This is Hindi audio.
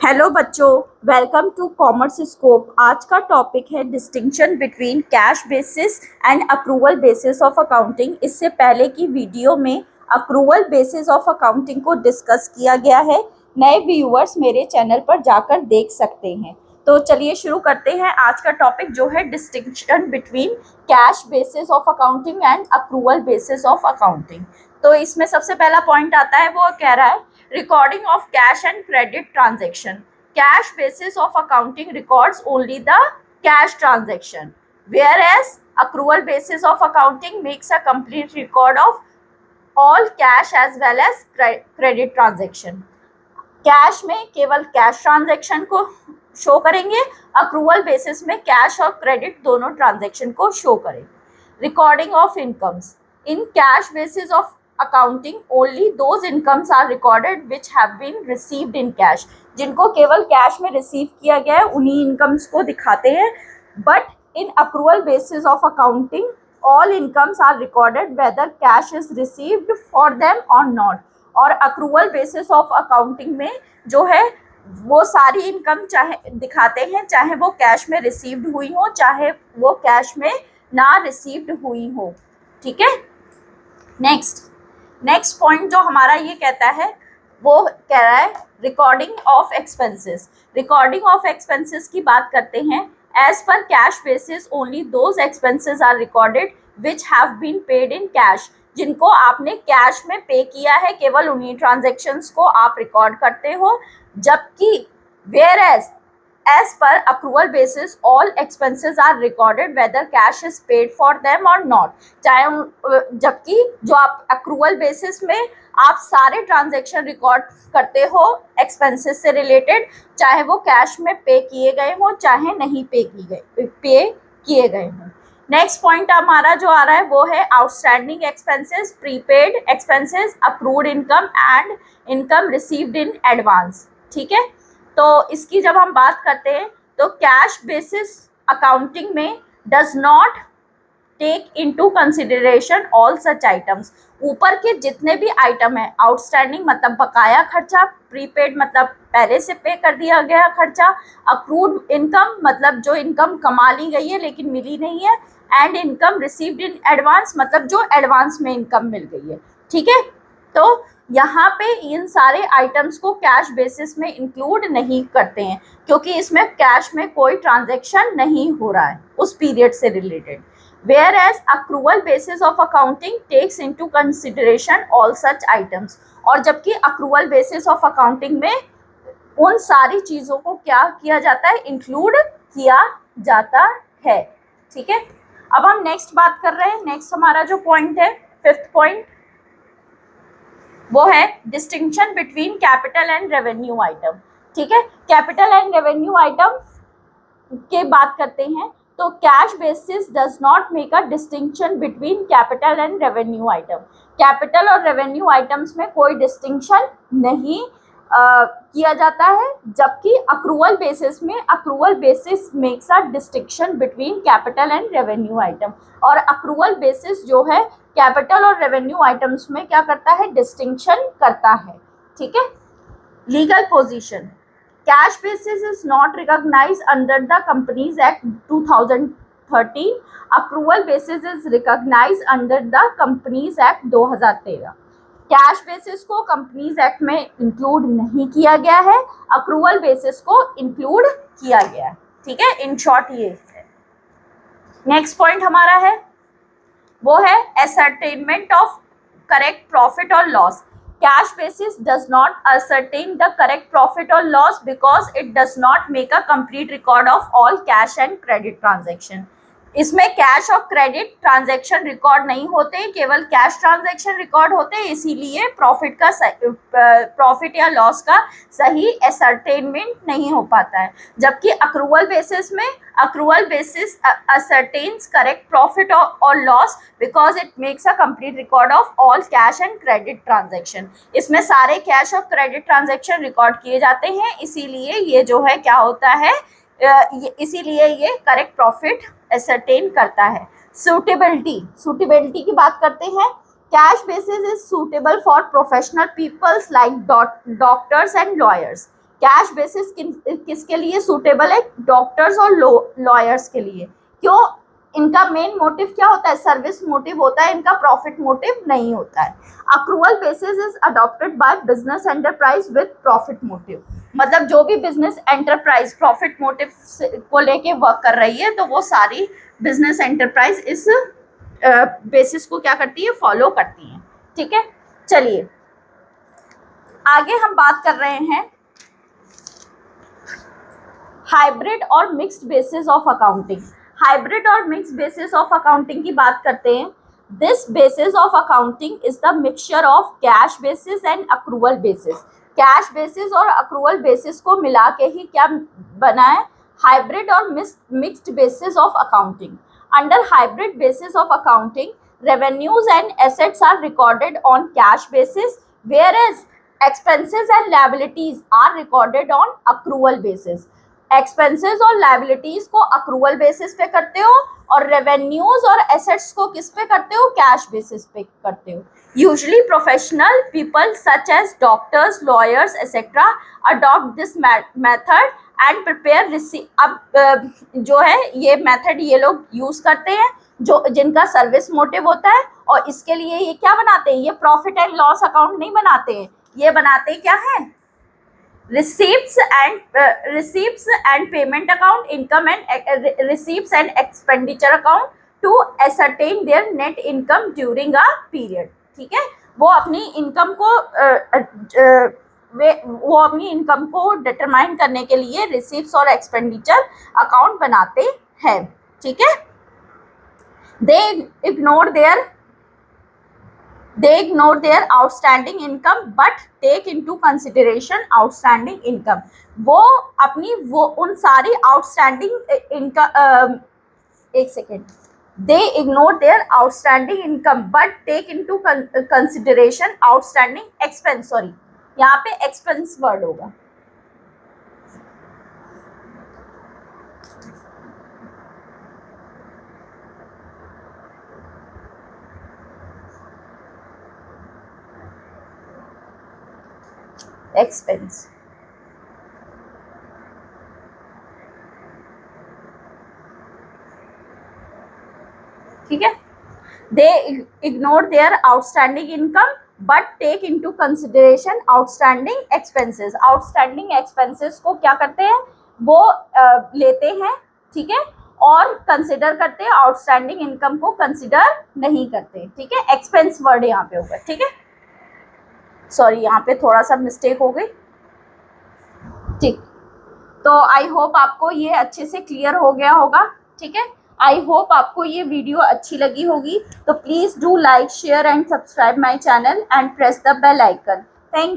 हेलो बच्चों, वेलकम टू कॉमर्स स्कोप। आज का टॉपिक है distinction between cash basis and accrual basis of accounting. इससे पहले की वीडियो में अक्रूवल बेसिस ऑफ अकाउंटिंग को डिस्कस किया गया है। नए व्यूअर्स मेरे चैनल पर जाकर देख सकते हैं। तो चलिए शुरू करते हैं। आज का टॉपिक जो है distinction between cash basis of accounting and accrual basis of accounting. तो इसमें सबसे पहला पॉइंट आता है, वो कह रहा है recording of cash and credit transaction. Cash basis of accounting records only the cash transaction, whereas accrual basis of accounting makes a complete record of all cash as well as credit transaction. Cash में केवल कैश ट्रांजैक्शन को शो करेंगे, अक्रूवल बेसिस में कैश और क्रेडिट दोनों ट्रांजैक्शन को शो करेंगे। Recording of incomes in cash basis of accounting only those incomes are recorded which have been received in cash. जिनको केवल कैश में रिसीव किया गया है उन्हीं इनकम्स को दिखाते हैं। But in accrual basis of accounting all incomes are recorded whether cash is received for them or not. और अक्रूवल बेसिस ऑफ अकाउंटिंग में जो है वो सारी इनकम चाहे दिखाते हैं, चाहे वो कैश में रिसीव्ड हुई हो चाहे वो कैश में ना रिसीव्ड हुई हो। ठीक है। नेक्स्ट पॉइंट जो हमारा ये कहता है, वो कह रहा है recording of expenses. Recording of expenses की बात करते हैं। As per cash basis only those expenses are recorded which have been paid in cash. जिनको आपने कैश में पे किया है केवल उन्हीं ट्रांजेक्शन्स को आप रिकॉर्ड करते हो। जबकि where as per accrual basis all expenses are recorded whether cash is paid for them or not. जबकि जो आप accrual basis में आप सारे ट्रांजेक्शन रिकॉर्ड करते हो एक्सपेंसेस से रिलेटेड, चाहे वो कैश में पे किए गए हो चाहे नहीं पे किए गए हो। नेक्स्ट पॉइंट हमारा जो आ रहा है वो है outstanding expenses, prepaid expenses, accrued income and income received in advance. ठीक है। तो इसकी जब हम बात करते हैं तो कैश बेसिस अकाउंटिंग में does not take into consideration all such items. ऊपर के जितने भी आइटम है, आउटस्टैंडिंग मतलब बकाया खर्चा, प्रीपेड मतलब पहले से पे कर दिया गया खर्चा, अक्रूड इनकम मतलब जो इनकम कमा ली गई है लेकिन मिली नहीं है, and income received in advance मतलब जो एडवांस में इनकम मिल गई है। ठीक है। तो यहाँ पे इन सारे आइटम्स को कैश बेसिस में इंक्लूड नहीं करते हैं क्योंकि इसमें कैश में कोई ट्रांजैक्शन नहीं हो रहा है उस पीरियड से related. Whereas accrual basis of accounting takes into consideration all such items. और जबकि accrual basis of accounting में उन सारी चीज़ों को क्या किया जाता है, इंक्लूड किया जाता है। ठीक है। अब हम नेक्स्ट बात कर रहे हैं। नेक्स्ट हमारा जो पॉइंट है, फिफ्थ पॉइंट, वो है distinction between capital and revenue item. ठीक है। कैपिटल एंड रेवेन्यू आइटम के बात करते हैं तो cash basis does not make a distinction between capital and revenue item. Capital और रेवेन्यू आइटम्स में कोई डिस्टिंक्शन नहीं किया जाता है। जबकि अक्रूवल बेसिस में accrual basis makes a distinction between capital and revenue item. और अक्रूवल बेसिस जो है कैपिटल और रेवेन्यू आइटम्स में क्या करता है, डिस्टिंक्शन करता है। ठीक है। Legal position, cash basis is not recognised under the companies act 2013। Accrual basis is recognised under the companies act 2013। Cash basis को कंपनीज एक्ट में इंक्लूड नहीं किया गया है, अक्रूवल बेसिस को इंक्लूड किया गया है। ठीक है। इन शॉर्ट ये है। नेक्स्ट पॉइंट हमारा है वो है ascertainment of correct profit or loss. Cash basis does not ascertain the correct profit or loss because it does not make a complete record of all cash and credit transaction. इसमें कैश और क्रेडिट ट्रांजैक्शन रिकॉर्ड नहीं होते, केवल कैश ट्रांजैक्शन रिकॉर्ड होते हैं। इसीलिए प्रॉफिट या लॉस का सही एसर्टेनमेंट नहीं हो पाता है। जबकि accrual basis ascertains correct profit और loss because it makes a complete record of all cash and credit transaction. इसमें सारे कैश और क्रेडिट ट्रांजैक्शन रिकॉर्ड किए जाते हैं, इसीलिए ये जो है क्या होता है, इसीलिए ये करेक्ट प्रॉफिट एसरटेन करता है। सूटेबिलिटी की बात करते हैं। Cash basis is suitable for professional peoples like doctors and lawyers. Cash basis किसके लिए सूटेबल है? डॉक्टर्स और लॉयर्स के लिए। क्यों? इनका मेन मोटिव क्या होता है? सर्विस मोटिव होता है, इनका प्रॉफिट मोटिव नहीं होता है। Accrual basis is adopted by business enterprise with profit motive. मतलब जो भी बिजनेस एंटरप्राइज प्रॉफिट मोटिव को लेके वर्क कर रही है, तो वो सारी बिजनेस एंटरप्राइज इस बेसिस को क्या करती है? फॉलो करती है। ठीक है, चलिए आगे हम बात कर रहे हैं हाइब्रिड और mixed basis of accounting. Hybrid और मिक्स्ड बेसिस ऑफ अकाउंटिंग की बात करते हैं। This basis of accounting is the mixture of cash basis and accrual basis. Cash basis और अक्रूवल बेसिस को मिला के ही क्या बना है? हाइब्रिड और mixed basis of accounting. Under hybrid basis of accounting, revenues and assets are recorded on cash basis, whereas expenses and liabilities are recorded on accrual basis. Expenses और लाइबिलिटीज को अक्रूवल बेसिस पे करते हो और रेवेन्यूज और एसेट्स को किस पे करते हो? कैश बेसिस पे करते हो। Usually professional people such as doctors, lawyers etcetera adopt this method and prepare receipt. अब जो है ये मेथड ये लोग यूज करते हैं जो जिनका सर्विस मोटिव होता है, और इसके लिए ये क्या बनाते हैं? ये प्रॉफिट एंड लॉस अकाउंट नहीं बनाते हैं, ये बनाते क्या है? receipts and payment account, income and receipts and expenditure account to ascertain their net income during a period. ठीक है, वो अपनी इनकम को डिटरमाइन करने के लिए रिसीप्ट्स और एक्सपेंडिचर अकाउंट बनाते हैं। ठीक है, they ignore their outstanding income but take into consideration outstanding income. वो उन सारी outstanding income एक second, they ignore their outstanding income but take into consideration outstanding expense. Sorry, यहाँ पे expense वर्ड होगा। एक्सपेंस। ठीक है, they ignore their outstanding income but take into consideration outstanding expenses. Outstanding expenses को क्या करते हैं? वो लेते हैं। ठीक है, और कंसिडर करते हैं, आउटस्टैंडिंग इनकम को कंसिडर नहीं करते। ठीक है, एक्सपेंस वर्ड यहाँ पे होगा। ठीक है, सॉरी यहाँ पे थोड़ा सा मिस्टेक हो गई। ठीक, तो आई होप आपको ये अच्छे से क्लियर हो गया होगा। ठीक है, आई होप आपको ये वीडियो अच्छी लगी होगी। तो please do like, share and subscribe my channel and press the bell icon. Thank